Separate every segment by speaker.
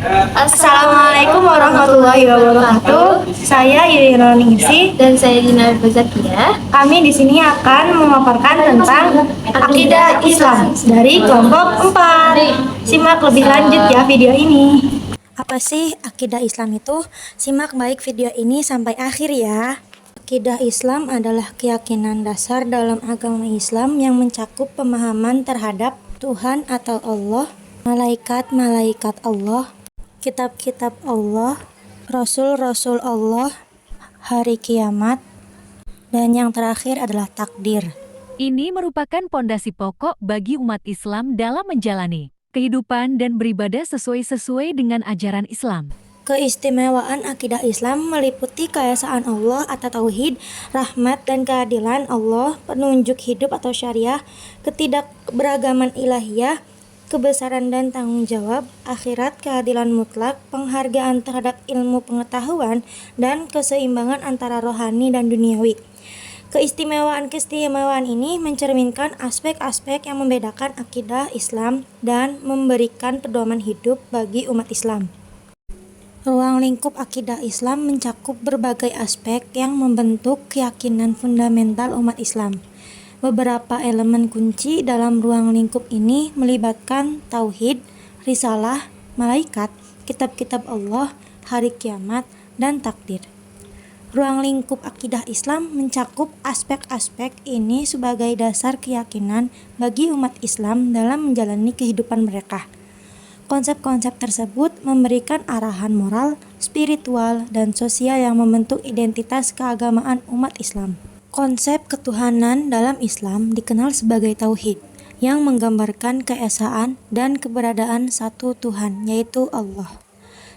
Speaker 1: Assalamualaikum warahmatullahi wabarakatuh. Saya Yura Ningsi
Speaker 2: Dan saya Dina Zakia.
Speaker 1: Kami di sini akan memaparkan tentang akidah Islam dari kelompok 4. Simak lebih lanjut ya video ini. Apa sih akidah Islam itu? Simak baik video ini sampai akhir ya. Akidah Islam adalah keyakinan dasar dalam agama Islam yang mencakup pemahaman terhadap Tuhan atau Allah, malaikat-malaikat Allah, kitab-kitab Allah, rasul-rasul Allah, hari kiamat, dan yang terakhir adalah takdir.
Speaker 3: Ini merupakan pondasi pokok bagi umat Islam dalam menjalani kehidupan dan beribadah sesuai dengan ajaran Islam.
Speaker 1: Keistimewaan akidah Islam meliputi keesaan Allah atau tauhid, rahmat dan keadilan Allah, penunjuk hidup atau syariah, ketidakberagaman ilahiyah, kebesaran dan tanggung jawab, akhirat, keadilan mutlak, penghargaan terhadap ilmu pengetahuan, dan keseimbangan antara rohani dan duniawi. Keistimewaan ini mencerminkan aspek-aspek yang membedakan akidah Islam dan memberikan pedoman hidup bagi umat Islam. Ruang lingkup akidah Islam mencakup berbagai aspek yang membentuk keyakinan fundamental umat Islam. Beberapa elemen kunci dalam ruang lingkup ini melibatkan tauhid, risalah, malaikat, kitab-kitab Allah, hari kiamat, dan takdir. Ruang lingkup akidah Islam mencakup aspek-aspek ini sebagai dasar keyakinan bagi umat Islam dalam menjalani kehidupan mereka. Konsep-konsep tersebut memberikan arahan moral, spiritual, dan sosial yang membentuk identitas keagamaan umat Islam. Konsep ketuhanan dalam Islam dikenal sebagai tauhid, yang menggambarkan keesaan dan keberadaan satu Tuhan, yaitu Allah.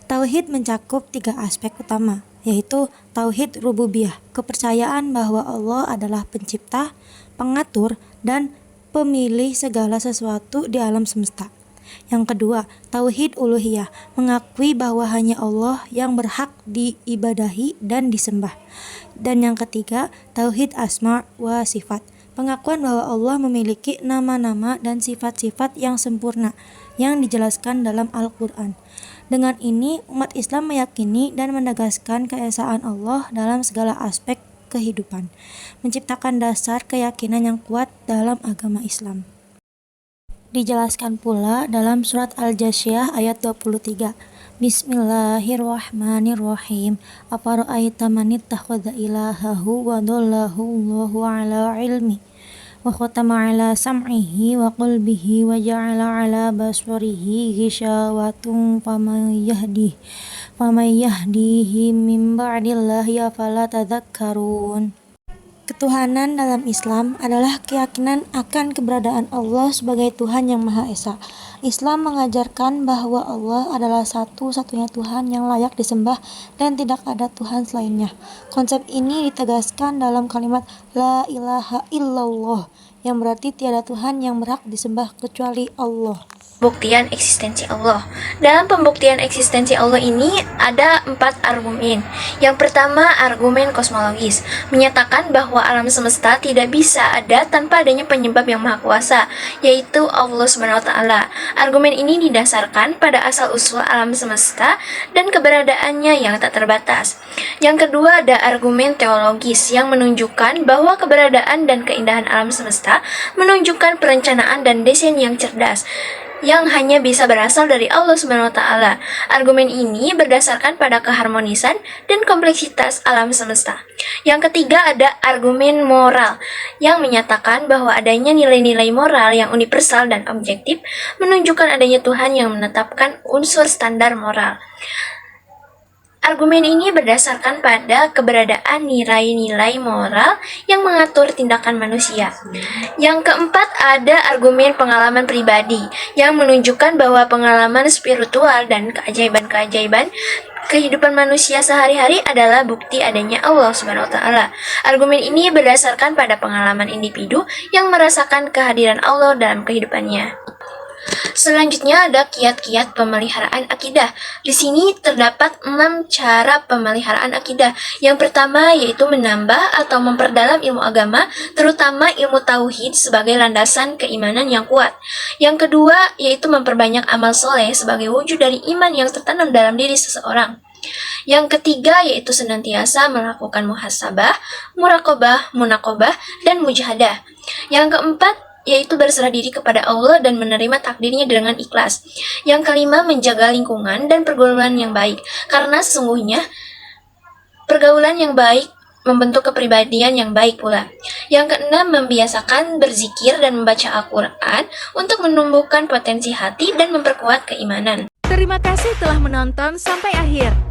Speaker 1: Tauhid mencakup 3 aspek utama, yaitu tauhid rububiyah, kepercayaan bahwa Allah adalah pencipta, pengatur, dan pemilih segala sesuatu di alam semesta. Yang kedua, tauhid uluhiyah, mengakui bahwa hanya Allah yang berhak diibadahi dan disembah. Dan yang ketiga, tauhid asma wa sifat, pengakuan bahwa Allah memiliki nama-nama dan sifat-sifat yang sempurna yang dijelaskan dalam Al-Quran. Dengan ini, umat Islam meyakini dan menegaskan keesaan Allah dalam segala aspek kehidupan, menciptakan dasar keyakinan yang kuat dalam agama Islam. Dijelaskan pula dalam surat Al-Jathiyah ayat 23. Bismillahirrahmanirrahim. Afara'aita man ittakhadha ilahahu wa dhallahu Allahu ala ilmi wa khatama ala sam'ihi wa qalbihi wa ja'ala ala basarihi ghishawatun faman yahdihi min ba'dillahi afala tadhakkarun. Ketuhanan dalam Islam adalah keyakinan akan keberadaan Allah sebagai Tuhan yang Maha Esa. Islam mengajarkan bahwa Allah adalah satu-satunya Tuhan yang layak disembah dan tidak ada Tuhan selainnya. Konsep ini ditegaskan dalam kalimat La ilaha illallah, yang berarti tiada Tuhan yang berhak disembah kecuali Allah.
Speaker 2: Pembuktian eksistensi Allah. Dalam pembuktian eksistensi Allah ini ada 4 argumen. Yang pertama, argumen kosmologis, menyatakan bahwa alam semesta tidak bisa ada tanpa adanya penyebab yang maha kuasa, yaitu Allah SWT. Argumen ini didasarkan pada asal-usul alam semesta dan keberadaannya yang tak terbatas. Yang kedua, ada argumen teologis yang menunjukkan bahwa keberadaan dan keindahan alam semesta menunjukkan perencanaan dan desain yang cerdas, yang hanya bisa berasal dari Allah SWT. Argumen ini berdasarkan pada keharmonisan dan kompleksitas alam semesta. Yang ketiga, ada argumen moral yang menyatakan bahwa adanya nilai-nilai moral yang universal dan objektif menunjukkan adanya Tuhan yang menetapkan unsur standar moral. Argumen ini berdasarkan pada keberadaan nilai-nilai moral yang mengatur tindakan manusia. Yang keempat, ada argumen pengalaman pribadi yang menunjukkan bahwa pengalaman spiritual dan keajaiban-keajaiban kehidupan manusia sehari-hari adalah bukti adanya Allah SWT. Argumen ini berdasarkan pada pengalaman individu yang merasakan kehadiran Allah dalam kehidupannya. Selanjutnya ada kiat-kiat pemeliharaan akidah. Di sini terdapat 6 cara pemeliharaan akidah. Yang pertama yaitu menambah atau memperdalam ilmu agama, terutama ilmu tauhid sebagai landasan keimanan yang kuat. Yang kedua yaitu memperbanyak amal soleh sebagai wujud dari iman yang tertanam dalam diri seseorang. Yang ketiga yaitu senantiasa melakukan muhasabah, muraqabah, munaqabah, dan mujahadah. Yang keempat yaitu berserah diri kepada Allah dan menerima takdirnya dengan ikhlas. Yang kelima, menjaga lingkungan dan pergaulan yang baik, karena sesungguhnya pergaulan yang baik membentuk kepribadian yang baik pula. Yang keenam, membiasakan berzikir dan membaca Al-Quran untuk menumbuhkan potensi hati dan memperkuat keimanan.
Speaker 3: Terima kasih telah menonton sampai akhir.